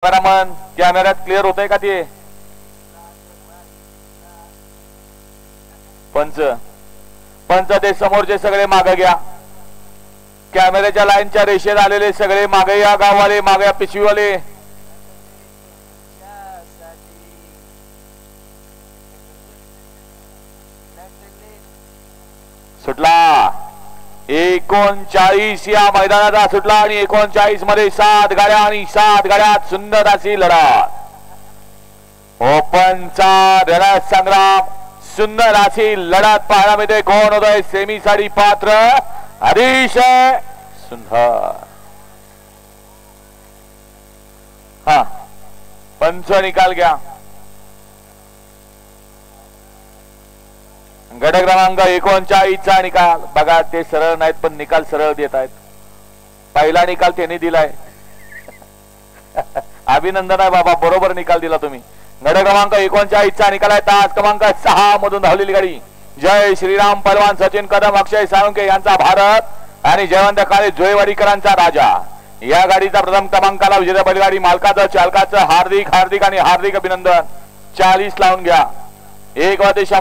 Cameraman कॅमेऱ्यात clear होतंय का ते? पंच ते समोरचे सगळे मागे घ्या. कॅमेऱ्याच्या लाईनच्या रेषेत आलेले सगळे मागे या. गाववाले मागे या. पिशवीवाले सुटला. 39 या मैदानाचा सुटला आणि 39 मध्ये 7 गाड्या आणि 7 गाड्यात सुंदर अशी लढत. ओपनचा रणसंग्राम संग्राम सुंदर अशी लढत पाहायला मिळते. कोण होतोय सेमी साठी पात्र? अतिशय सुंदर. हा पंच निकाल घ्या. गट क्रमांक 39 चा निकाल बघा. ते सरळ नाहीत पण निकाल सरळ देत आहेत. पहिला निकाल त्यांनी दिलाय. अभिनंदन आहे बाबा, बरोबर निकाल दिला तुम्ही. गट क्रमांक 39 चा निकाल आहे. तास क्रमांक 6 मधून धावलेली गाडी जय श्रीराम पहलवान सचिन कदम अक्षय साळुंके यांचा भारत आणि जयवंत काळे जोयवाडीकरांचा राजा. या गाडीचा प्रथम क्रमांकाला विजेता बैलगाडी मालकाचं चालकाचं हार्दिक हार्दिक आणि हार्दिक अभिनंदन. 40 लावून घ्या. एक वादेशा